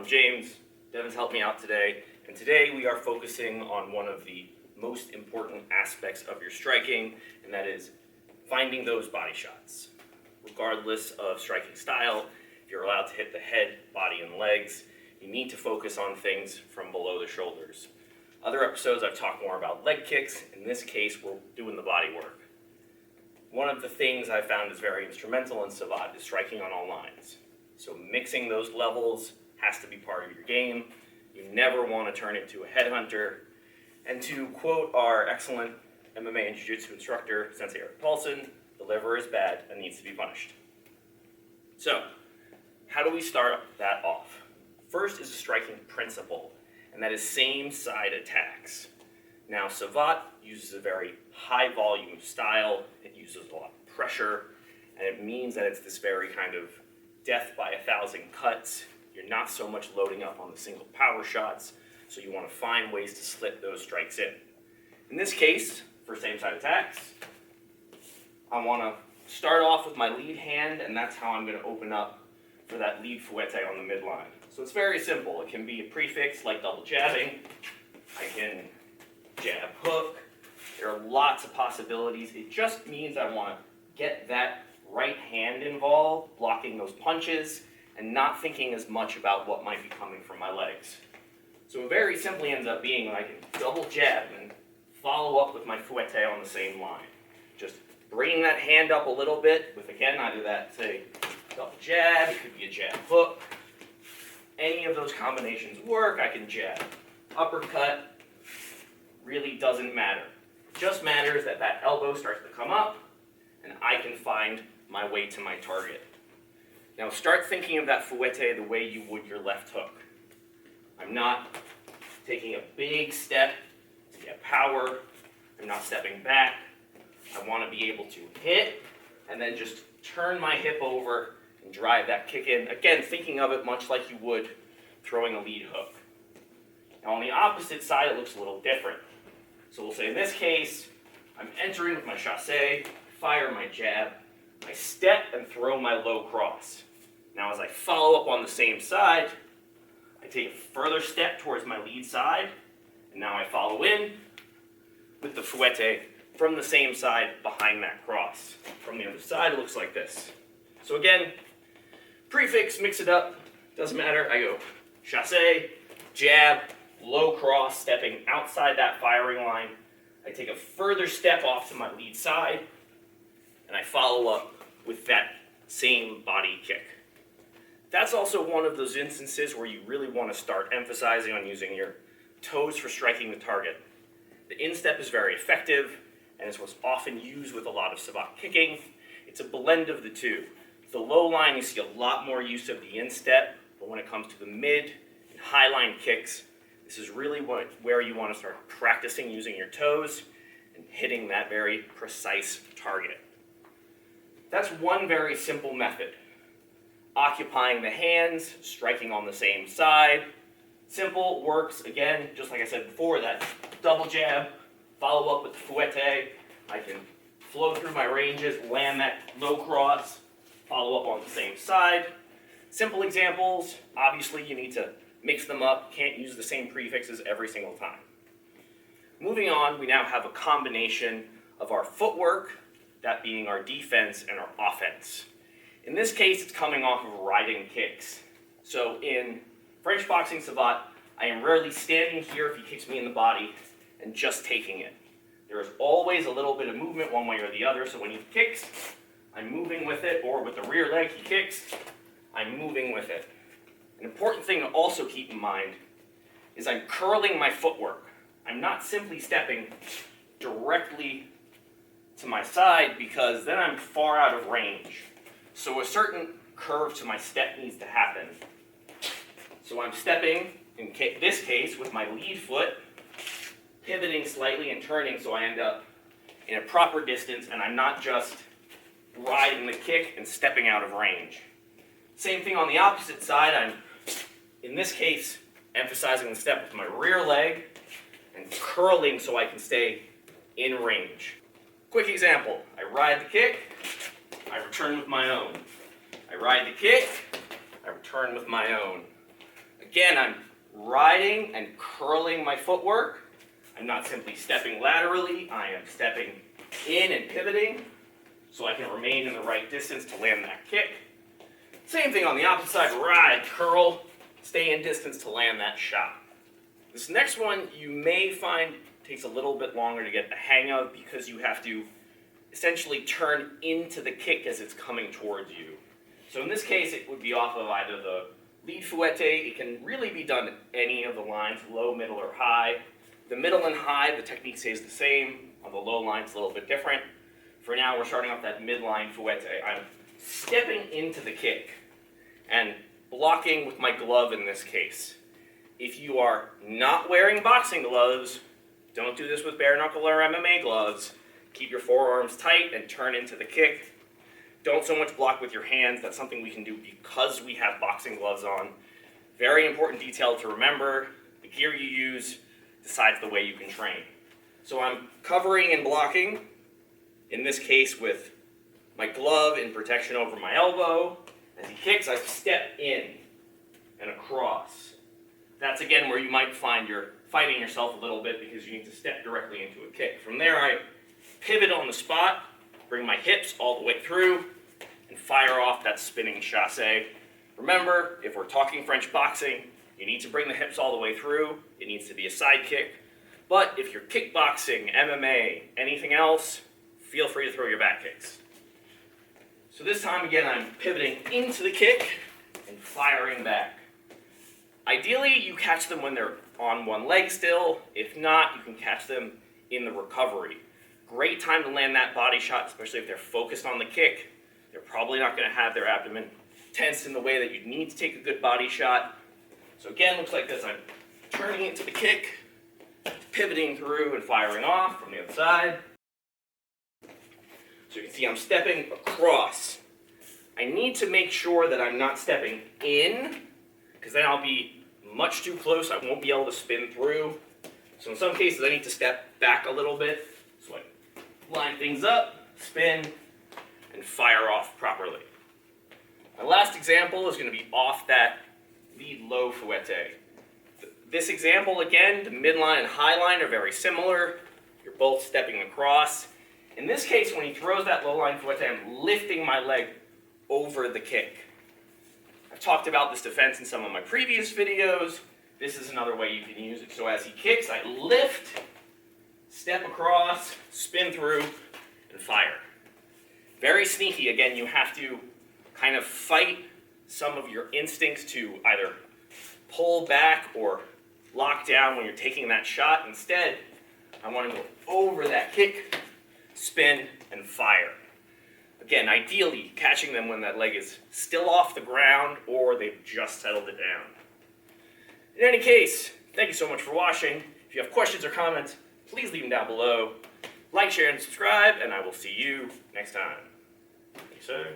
I'm James. Devin's helped me out today, and today we are focusing on one of the most important aspects of your striking, and that is finding those body shots. Regardless of striking style, if you're allowed to hit the head, body, and legs, you need to focus on things from below the shoulders. Other episodes I've talked more about leg kicks. In this case, we're doing the body work. One of the things I found is very instrumental in Savate is striking on all lines. So mixing those levels has to be part of your game. You never want to turn into a headhunter. And to quote our excellent MMA and Jiu-Jitsu instructor, Sensei Eric Paulson, the liver is bad and needs to be punished. So, how do we start that off? First is a striking principle, and that is same side attacks. Now, Savate uses a very high volume style. It uses a lot of pressure, and it means that it's this very kind of death by 1,000 cuts. You're not so much loading up on the single power shots, so you want to find ways to slip those strikes in. In this case, for same side attacks, I want to start off with my lead hand, and that's how I'm going to open up for that lead fouette on the midline. So it's very simple. It can be a prefix like double jabbing. I can jab hook. There are lots of possibilities. It just means I want to get that right hand involved, blocking those punches, and not thinking as much about what might be coming from my legs. So it very simply ends up being I can double jab and follow up with my fouette on the same line. Just bringing that hand up a little bit with, again, either that, say, double jab, it could be a jab hook. Any of those combinations work. I can jab, uppercut, really doesn't matter. It just matters that that elbow starts to come up and I can find my way to my target. Now start thinking of that fouette the way you would your left hook. I'm not taking a big step to get power. I'm not stepping back. I want to be able to hit and then just turn my hip over and drive that kick in. Again, thinking of it much like you would throwing a lead hook. Now on the opposite side, it looks a little different. So we'll say in this case, I'm entering with my chassé, fire my jab, I step and throw my low cross. Now as I follow up on the same side, I take a further step towards my lead side, and now I follow in with the fouette from the same side behind that cross. From the other side, it looks like this. So again, prefix, mix it up, doesn't matter. I go chassé, jab, low cross, stepping outside that firing line. I take a further step off to my lead side, and I follow up with that same body kick. That's also one of those instances where you really want to start emphasizing on using your toes for striking the target. The instep is very effective, and it's what's often used with a lot of Savate kicking. It's a blend of the two. The low line, you see a lot more use of the instep, but when it comes to the mid and high line kicks, this is really where you want to start practicing using your toes and hitting that very precise target. That's one very simple method. Occupying the hands, striking on the same side. Simple, works, again, just like I said before, that double jab, follow up with the fouette. I can flow through my ranges, land that low cross, follow up on the same side. Simple examples, obviously you need to mix them up, can't use the same prefixes every single time. Moving on, we now have a combination of our footwork, that being our defense and our offense. In this case, it's coming off of riding kicks. So in French boxing Savate, I am rarely standing here if he kicks me in the body and just taking it. There is always a little bit of movement one way or the other, so when he kicks, I'm moving with it, or with the rear leg he kicks, I'm moving with it. An important thing to also keep in mind is I'm curling my footwork. I'm not simply stepping directly to my side because then I'm far out of range. So a certain curve to my step needs to happen. So I'm stepping, in this case, with my lead foot, pivoting slightly and turning so I end up in a proper distance and I'm not just riding the kick and stepping out of range. Same thing on the opposite side. I'm, in this case, emphasizing the step with my rear leg and curling so I can stay in range. Quick example, I ride the kick, I return with my own. I ride the kick, I return with my own. Again, I'm riding and curling my footwork. I'm not simply stepping laterally, I am stepping in and pivoting so I can remain in the right distance to land that kick. Same thing on the opposite side, ride, curl, stay in distance to land that shot. This next one you may find takes a little bit longer to get the hang of because you have to essentially turn into the kick as it's coming towards you. So in this case, it would be off of either the lead fouette. It can really be done at any of the lines, low, middle, or high. The middle and high, the technique stays the same. On the low line, it's a little bit different. For now, we're starting off that midline fouette. I'm stepping into the kick and blocking with my glove in this case. If you are not wearing boxing gloves, don't do this with bare knuckle or MMA gloves. Keep your forearms tight and turn into the kick. Don't so much block with your hands. That's something we can do because we have boxing gloves on. Very important detail to remember. The gear you use decides the way you can train. So I'm covering and blocking, in this case with my glove in protection over my elbow. As he kicks, I step in and across. That's again where you might find you're fighting yourself a little bit because you need to step directly into a kick. From there, I pivot on the spot, bring my hips all the way through, and fire off that spinning chassé. Remember, if we're talking French boxing, you need to bring the hips all the way through. It needs to be a side kick. But if you're kickboxing, MMA, anything else, feel free to throw your back kicks. So this time, again, I'm pivoting into the kick and firing back. Ideally, you catch them when they're on one leg still. If not, you can catch them in the recovery. Great time to land that body shot, especially if they're focused on the kick. They're probably not going to have their abdomen tensed in the way that you need to take a good body shot. So again, looks like this. I'm turning into the kick, pivoting through and firing off from the other side. So you can see I'm stepping across. I need to make sure that I'm not stepping in, because then I'll be much too close. I won't be able to spin through. So in some cases, I need to step back a little bit. So I line things up, spin, and fire off properly. My last example is going to be off that lead low fouette. This example, again, the midline and high line are very similar. You're both stepping across. In this case, when he throws that low line fouette, I'm lifting my leg over the kick. I've talked about this defense in some of my previous videos. This is another way you can use it. So as he kicks, I lift, step across, spin through, and fire. Very sneaky. Again, you have to kind of fight some of your instincts to either pull back or lock down when you're taking that shot. Instead, I want to go over that kick, spin, and fire. Again, ideally, catching them when that leg is still off the ground or they've just settled it down. In any case, thank you so much for watching. If you have questions or comments, please leave them down below. Like, share, and subscribe, and I will see you next time. Thank you, sir.